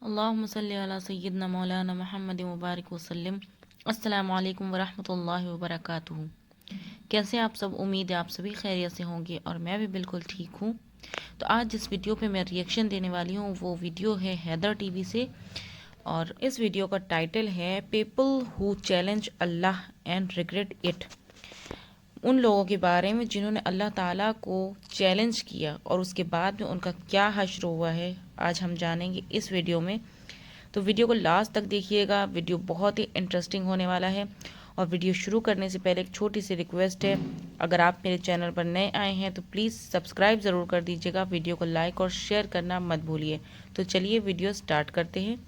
अल्लाहुम्मा सल्ली अला सय्यिदना मौलाना मुहम्मद मुबारक वसल्लम। अस्सलामु अलैकुम वरहमतुल्लाहि वबरकातुहू। कैसे आप सब? उम्मीद है आप सभी खैरियत से होंगे और मैं भी बिल्कुल ठीक हूँ। तो आज जिस वीडियो पे मैं रिएक्शन देने वाली हूँ वो वीडियो है हैदर टीवी से, और इस वीडियो का टाइटल है people who challenge Allah and regret it. उन लोगों के बारे में जिन्होंने अल्लाह ताला को चैलेंज किया और उसके बाद में उनका क्या हश्र हुआ है, आज हम जानेंगे इस वीडियो में। तो वीडियो को लास्ट तक देखिएगा, वीडियो बहुत ही इंटरेस्टिंग होने वाला है। और वीडियो शुरू करने से पहले एक छोटी सी रिक्वेस्ट है, अगर आप मेरे चैनल पर नए आए हैं तो प्लीज़ सब्सक्राइब ज़रूर कर दीजिएगा, वीडियो को लाइक और शेयर करना मत भूलिए। तो चलिए वीडियो स्टार्ट करते हैं।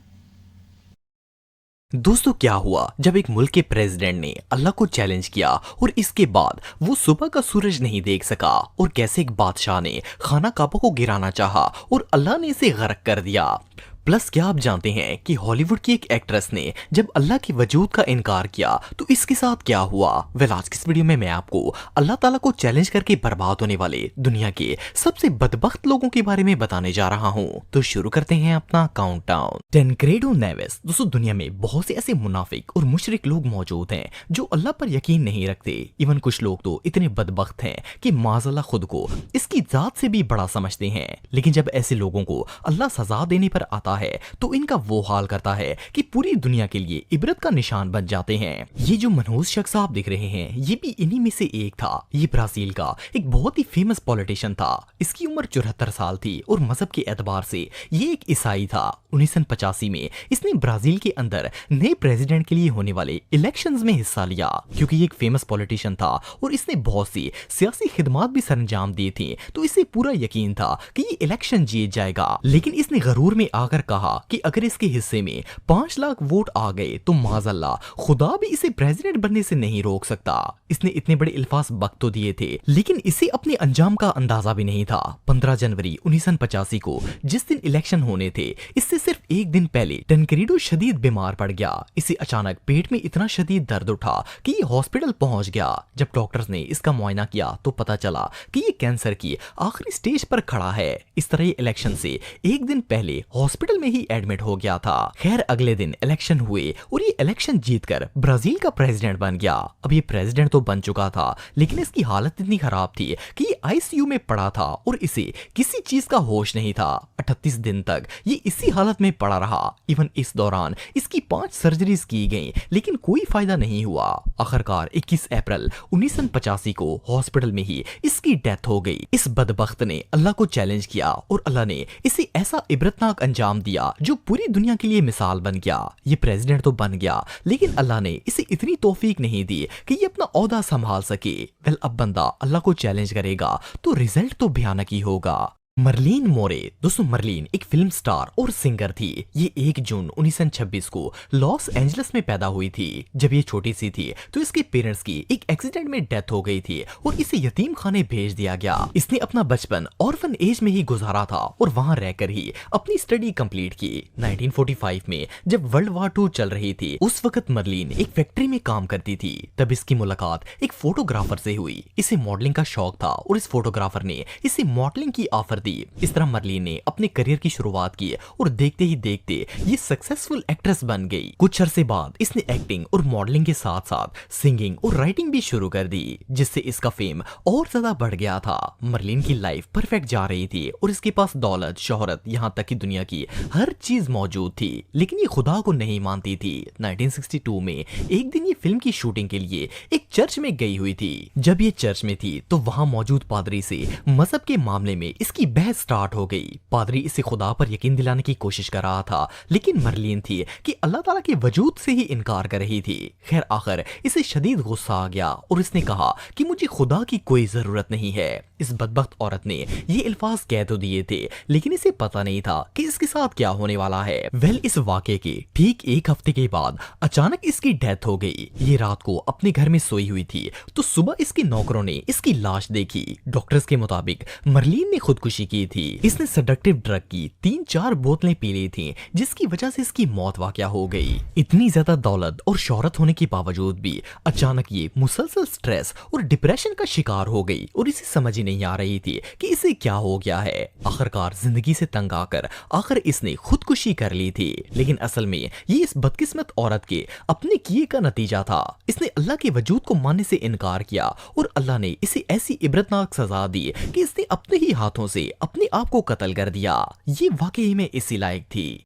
दोस्तों, क्या हुआ जब एक मुल्क के प्रेसिडेंट ने अल्लाह को चैलेंज किया और इसके बाद वो सुबह का सूरज नहीं देख सका, और कैसे एक बादशाह ने खाना काबा को गिराना चाहा और अल्लाह ने इसे गर्क कर दिया। प्लस क्या आप जानते हैं कि हॉलीवुड की एक एक्ट्रेस ने जब अल्लाह के वजूद का इनकार किया तो इसके साथ क्या हुआ? वेल, आज की इस वीडियो में मैं आपको अल्लाह ताला को चैलेंज करके बर्बाद होने वाले दुनिया के सबसे बदबख्त लोगों के बारे में बताने जा रहा हूँ। तो शुरू करते हैं अपना काउंटडाउन। टेनक्रेडो नेवेस। दोस्तों, दुनिया में बहुत से ऐसे मुनाफिक और मुशरिक लोग मौजूद हैं जो अल्लाह पर यकीन नहीं रखते। इवन कुछ लोग तो इतने बदबख्त हैं कि माज़अल्लाह खुद को इसकी जात से भी बड़ा समझते हैं। लेकिन जब ऐसे लोगों को अल्लाह सजा देने पर आता है तो इनका वो हाल करता है कि पूरी दुनिया के लिए इबरत का निशान बन जाते हैं। ये जो मनहूस शख्स आप देख रहे हैं, ये भी इन्हीं में से एक था। ये ब्राजील का एक बहुत ही फेमस पॉलिटिशियन था। इसकी उम्र 74 साल थी और मजहब के एतबार से ये एक ईसाई था। 1985 में इसने ब्राजील के अंदर नए प्रेसिडेंट के लिए होने वाले इलेक्शंस में हिस्सा लिया। क्योंकि ये एक फेमस पॉलिटिशियन था और इसने बहुत सी सियासी खिदमात भी सरंजाम दी थी, तो इसे पूरा यकीन था कि ये इलेक्शन जीत जाएगा। लेकिन इसने गरूर में आकर कहा कि अगर इसके हिस्से में 5 लाख वोट आ गए तो माज़अल्लाह खुदा भी इसे प्रेसिडेंट बनने से नहीं रोक सकता। इसने इतने बड़े अल्फाज वक्त तो दिए थे, लेकिन इसे अपने अंजाम का अंदाजा भी नहीं था। 15 जनवरी 1985 को जिस दिन इलेक्शन होने थे, इससे सिर्फ एक दिन पहले टनक्रीडो शदीद बीमार पड़ गया। इसे अचानक पेट में इतना शदीद दर्द उठा कि ये हॉस्पिटल पहुंच गया। जब डॉक्टर्स ने इसका मुआयना किया तो पता चला कि ये कैंसर की आखिरी स्टेज पर खड़ा है। इस तरह ये इलेक्शन से एक दिन पहले हॉस्पिटल में ही एडमिट हो गया था। खैर, अगले दिन इलेक्शन हुए और ये इलेक्शन जीतकर ब्राजील का प्रेसिडेंट बन गया। अब ये प्रेसिडेंट तो बन चुका था, लेकिन इसकी हालत इतनी खराब थी कि ये आईसीयू में पड़ा था और इसे किसी चीज का होश नहीं था। 38 दिन तक ये इसी हालत में पड़ा रहा। इवन इस दौरान इसकी 5 सर्जरीज की गई, लेकिन कोई फायदा नहीं हुआ। आखिरकार 21 अप्रैल 1985 को हॉस्पिटल में ही इसकी डेथ हो गई। इस बदबख्त ने अल्लाह को चैलेंज किया और अल्लाह ने इसे ऐसा इबरतनाक अंजाम दिया जो पूरी दुनिया के लिए मिसाल बन गया। ये प्रेसिडेंट तो बन गया, लेकिन अल्लाह ने इसे इतनी तौफीक नहीं दी कि ये अपना ओहदा संभाल सके। वेल, अब बंदा अल्लाह को चैलेंज करेगा तो रिजल्ट तो भयानक ही होगा। मर्लिन मोरे। दोस्तों, मर्लिन एक फिल्म स्टार और सिंगर थी। ये 1 जून 1926 को लॉस एंजलिस में पैदा हुई थी। जब ये छोटी सी थी तो इसके पेरेंट्स की एक एक्सीडेंट में डेथ हो गई थी और इसे यतीम खाने भेज दिया गया। इसने अपना बचपन ऑर्फन एज में ही गुजारा था और वहां रहकर ही अपनी स्टडी कंप्लीट की। 1945 में जब वर्ल्ड वॉर 2 चल रही थी, उस वक्त मर्लिन एक फैक्ट्री में काम करती थी। तब इसकी मुलाकात एक फोटोग्राफर से हुई। इसे मॉडलिंग का शौक था और इस फोटोग्राफर ने इसे मॉडलिंग की ऑफर दी। इस तरह मर्लिन ने अपने करियर की शुरुआत की और देखते ही देखते ये सक्सेसफुल एक्ट्रेस बन गई। कुछ अरसे बाद इसने एक्टिंग और मॉडलिंग के साथ साथ सिंगिंग और राइटिंग भी शुरू कर दी, जिससे इसका फेम और ज्यादा बढ़ गया था। मर्लिन की लाइफ परफेक्ट जा रही थी और इसके पास दौलत, शोहरत, यहाँ तक कि दुनिया की हर चीज मौजूद थी, लेकिन ये खुदा को नहीं मानती थी। 1962 में एक दिन ये फिल्म की शूटिंग के लिए एक चर्च में गई हुई थी। जब ये चर्च में थी तो वहां मौजूद पादरी से मजहब के मामले में इसकी बहस स्टार्ट हो गई। पादरी इसे खुदा पर यकीन दिलाने की कोशिश कर रहा था, लेकिन मर्लिन थी कि अल्लाह ताला के वजूद से ही इनकार कर रही थी। खैर, आखिर इसे शदीद गुस्सा आ गया और इसने कहा कि मुझे खुदा की कोई जरूरत नहीं है। इस बदबख्त औरत ने ये अल्फाज कह तो दिए थे, लेकिन इसे पता नहीं था कि इसके साथ क्या होने वाला है। वेल, इस वाकये के ठीक 1 हफ्ते के बाद अचानक इसकी डेथ हो गई। ये रात को अपने घर में सोई हुई थी तो सुबह इसके नौकरों ने इसकी लाश देखी। डॉक्टर्स के मुताबिक मर्लिन ने खुदकुशी तलाशी की थी। इसने सडक्टिव ड्रग की 3-4 बोतलें पी ली थी, जिसकी वजह से इसकी मौत वाक़या हो गई। इतनी ज्यादा दौलत और शोहरत होने के बावजूद भी अचानक ये मुसलसल स्ट्रेस और डिप्रेशन का शिकार हो गई और इसे समझ ही नहीं आ रही थी कि इसे क्या हो गया है। आखिरकार जिंदगी से तंग आकर आखिर इसने खुदकुशी कर ली थी, लेकिन असल में ये इस बदकिस्मत औरत के अपने किए का नतीजा था। इसने अल्लाह के वजूद को मानने से इनकार किया और अल्लाह ने इसे ऐसी इबरतनाक सजा दी कि इसने अपने ही हाथों से अपने आप को कत्ल कर दिया। ये वाकई में इसी लायक थी।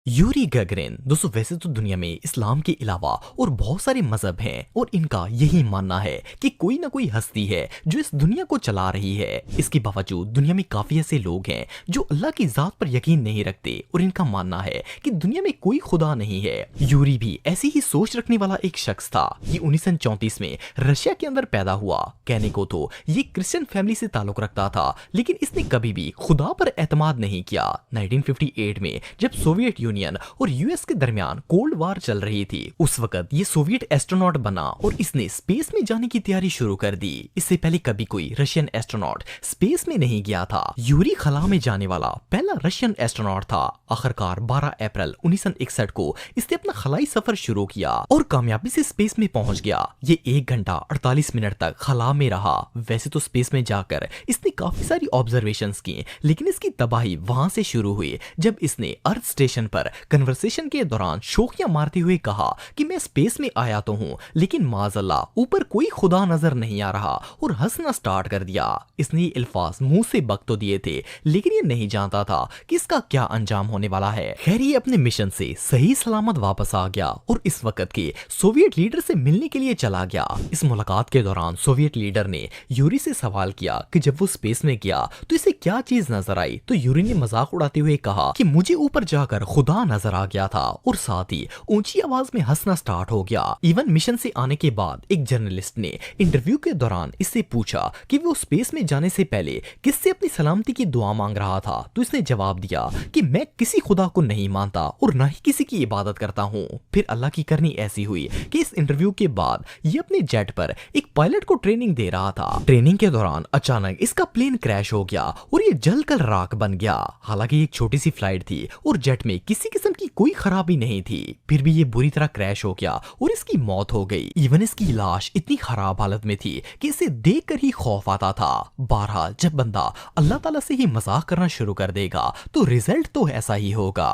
यूरी गगरिन। दोस्तों वैसे तो दुनिया में इस्लाम के अलावा और बहुत सारे मजहब हैं और इनका यही मानना है कि कोई ना कोई हस्ती है जो इस दुनिया को चला रही है। इसके बावजूद दुनिया में काफी ऐसे लोग हैं जो अल्लाह की जात पर यकीन नहीं रखते और इनका मानना है कि दुनिया में कोई खुदा नहीं है। यूरी भी ऐसी ही सोच रखने वाला एक शख्स था। ये 1934 में रशिया के अंदर पैदा हुआ। कहने को तो ये क्रिश्चियन फैमिली से ताल्लुक रखता था, लेकिन इसने कभी भी खुदा पर एतमाद नहीं किया। 1958 में जब सोवियत यूनियन और यूएस के दरमियान कोल्ड वार चल रही थी, उस वक्त ये सोवियत एस्ट्रोनॉट बना और इसने स्पेस में जाने की तैयारी शुरू कर दी। इससे पहले कभी कोई रशियन एस्ट्रोनॉट स्पेस में नहीं गया था। यूरी खला में जाने वाला पहला रशियन एस्ट्रोनॉट था। आखिरकार 12 अप्रैल 1961 को इसने अपना खलाई सफर शुरू किया और कामयाबी से स्पेस में पहुंच गया। ये 1 घंटा 48 मिनट तक खला में रहा। वैसे तो स्पेस में जाकर इसने काफी सारी ऑब्जर्वेशंस की, लेकिन इसकी तबाही वहां से शुरू हुई जब इसने अर्थ स्टेशन पर कन्वर्सेशन के दौरान शोखियां मारते हुए कहा कि मैं स्पेस में आया तो हूं, लेकिन माज़अल्लाह ऊपर कोई खुदा नजर नहीं आ रहा, और हंसना स्टार्ट कर दिया। इसने ये अल्फाज मुंह से बक तो दिए थे, लेकिन ये नहीं जानता था कि इसका क्या अंजाम होने वाला है। खैर ये अपने मिशन से सही सलामत वापस आ गया और इस वक्त के सोवियत लीडर से मिलने के लिए चला गया। इस मुलाकात के दौरान सोवियत लीडर ने यूरी से सवाल किया कि जब वो स्पेस में गया तो इसे क्या चीज नजर आई, तो यूरी ने मजाक उड़ाते हुए कहा कि मुझे ऊपर जाकर खुदा नजर आ गया था, और साथ ही ऊंची आवाज में हंसना स्टार्ट हो गया। इवन मिशन से आने के बाद एक जर्नलिस्ट ने इंटरव्यू के दौरान इससे पूछा कि वो स्पेस में जाने से पहले किससे अपनी सलामती की दुआ मांग रहा था, तो इसने जवाब दिया कि मैं किसी खुदा को नहीं मानता और ना ही किसी की इबादत करता हूँ। फिर अल्लाह की करनी ऐसी हुई कि इस इंटरव्यू के बाद ये अपने जेट पर एक पायलट को ट्रेनिंग दे रहा था। ट्रेनिंग के दौरान अचानक इसका प्लेन क्रैश हो गया और ये जलकर राख बन गया। हालांकि एक छोटी सी फ्लाइट थी और जेट में किसी किस्म की कोई खराबी नहीं थी, फिर भी ये बुरी तरह क्रैश हो गया और इसकी मौत हो गई। इवन इसकी लाश इतनी खराब हालत में थी कि इसे देखकर ही खौफ आता था। बहरहाल जब बंदा अल्लाह ताला से ही मजाक करना शुरू कर देगा तो रिजल्ट तो ऐसा ही होगा।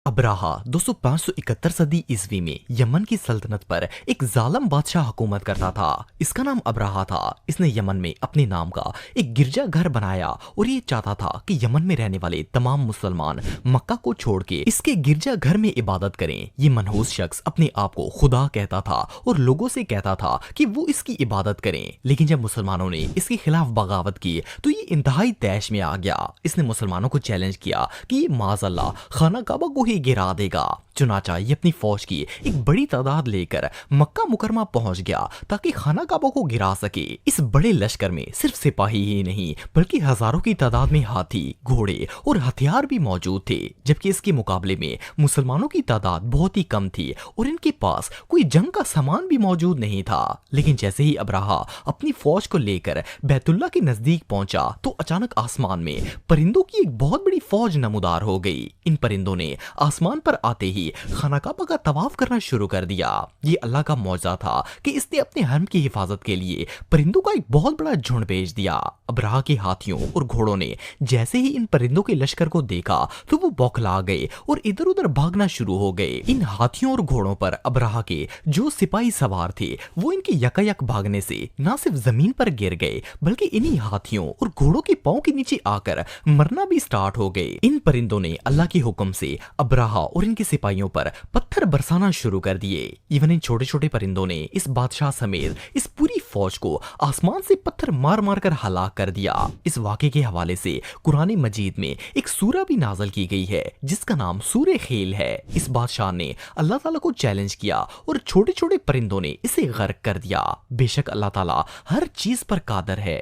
अब्राहा 571 सदी ईस्वी में यमन की सल्तनत पर एक जालिम बादशाह हुकूमत करता था। इसका नाम अब्राहा था। इसने यमन में अपने नाम का एक गिरजा घर बनाया और ये चाहता था कि यमन में रहने वाले तमाम मुसलमान मक्का को छोड़ के इसके गिरजा घर में इबादत करें। ये मनहूस शख्स अपने आप को खुदा कहता था और लोगों से कहता था कि वो इसकी इबादत करें, लेकिन जब मुसलमानों ने इसके खिलाफ बगावत की तो ये इंतहाई तैश में आ गया। इसने मुसलमानों को चैलेंज किया कि ये माज़अल्लाह खाना काबा को गिरा देगा। चुनाचा ये अपनी फौज की एक बड़ी तादाद लेकर मक्का मुकरमा पहुंच गया ताकि खाना काबा को गिरा सके। इस बड़े लश्कर में सिर्फ सिपाही ही नहीं बल्कि हजारों की तादाद में हाथी, घोड़े और हथियार भी मौजूद थे, जबकि इसके मुकाबले में मुसलमानों की तादाद बहुत ही कम थी और इनके पास कोई जंग का सामान भी मौजूद नहीं था। लेकिन जैसे ही अब्राहा अपनी फौज को लेकर बैतुल्ला के नजदीक पहुंचा तो अचानक आसमान में परिंदों की एक बहुत बड़ी फौज नमूदार हो गई। इन परिंदों ने आसमान पर आते ही खाना काबा का तवाफ करना शुरू कर दिया। ये अल्लाह का मौजज़ा था कि इसने अपने हरम की हिफाजत के लिए परिंदों का एक बहुत बड़ा झुंड भेज दिया। अब्राहा के हाथियों और घोड़ों ने जैसे ही इन परिंदों के लश्कर को देखा तो वो बौखला गए और इधर उधर भागना शुरू हो गए। इन हाथियों और घोड़ों पर अब्राहा के जो सिपाही सवार थे वो इनके यकायक भागने से न सिर्फ जमीन पर गिर गए बल्कि इन्हीं हाथियों और घोड़ों के पांव के नीचे आकर मरना भी स्टार्ट हो गए। इन परिंदों ने अल्लाह के हुक्म से अब्राहा और इनके सिपाहियों पर पत्थर बरसाना शुरू कर दिए। इवन इन छोटे छोटे परिंदों ने इस बादशाह समेत इस पूरी फौज को आसमान से पत्थर मार मार कर हलाक कर दिया। इस वाक़े के हवाले से कुरान मजीद में एक सूरा भी नाज़िल की गई है जिसका नाम सूरे खेल है। इस बादशाह ने अल्लाह ताला को चैलेंज किया और छोटे छोटे परिंदों ने इसे गर्क कर दिया। बेशक अल्लाह ताला हर चीज पर कादर है।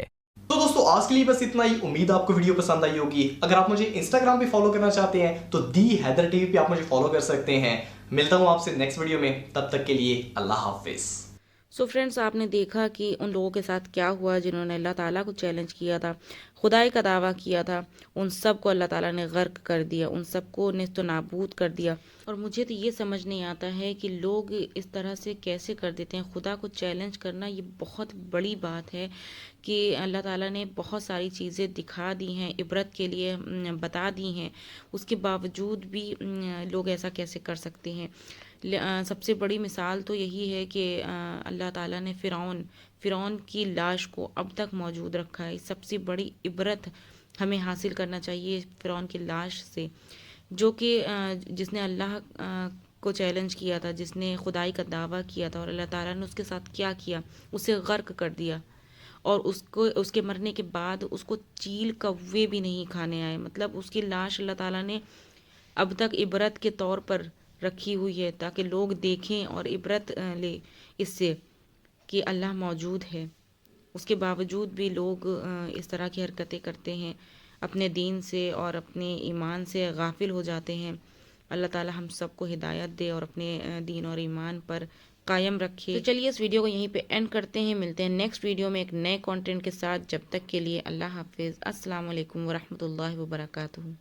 तो दोस्तों आज के लिए बस इतना ही। उम्मीद आपको वीडियो पसंद आई होगी। अगर आप मुझे इंस्टाग्राम पे फॉलो करना चाहते हैं तो दी हैदर टीवी पे आप मुझे फॉलो कर सकते हैं। मिलता हूं आपसे नेक्स्ट वीडियो में, तब तक के लिए अल्लाह हाफिज। सो फ्रेंड्स, आपने देखा कि उन लोगों के साथ क्या हुआ जिन्होंने अल्लाह ताला को चैलेंज किया था खुदाई का दावा किया था, उन सब को अल्लाह ताला ने गर्क कर दिया, उन सबको नेस्त नाबूद कर दिया। और मुझे तो ये समझ नहीं आता है कि लोग इस तरह से कैसे कर देते हैं। खुदा को चैलेंज करना ये बहुत बड़ी बात है कि अल्लाह ताला ने बहुत सारी चीज़ें दिखा दी हैं, इबरत के लिए बता दी हैं, उसके बावजूद भी लोग ऐसा कैसे कर सकते हैं। सबसे बड़ी मिसाल तो यही है कि अल्लाह ताला ने फ़िरौन की लाश को अब तक मौजूद रखा है। सबसे बड़ी इबरत हमें हासिल करना चाहिए फ़िरौन की लाश से, जो कि जिसने अल्लाह को चैलेंज किया था, जिसने खुदाई का दावा किया था, और अल्लाह ताला ने उसके साथ क्या किया, उसे गर्क कर दिया। और उसको उसके मरने के बाद उसको चील कौवे भी नहीं खाने आए। मतलब उसकी लाश अल्लाह ताला ने अब तक इबरत के तौर पर रखी हुई है, ताकि लोग देखें और इबरत ले इससे कि अल्लाह मौजूद है। उसके बावजूद भी लोग इस तरह की हरकतें करते हैं, अपने दीन से और अपने ईमान से गाफिल हो जाते हैं। अल्लाह ताला हम सबको हिदायत दे और अपने दीन और ईमान पर कायम रखे। तो चलिए इस वीडियो को यहीं पे एंड करते हैं, मिलते हैं नेक्स्ट वीडियो में एक नए कंटेंट के साथ। जब तक के लिए अल्लाह हाफिज़, अस्सलाम वालेकुम वरहमतुल्लाहि वबरकातुहू।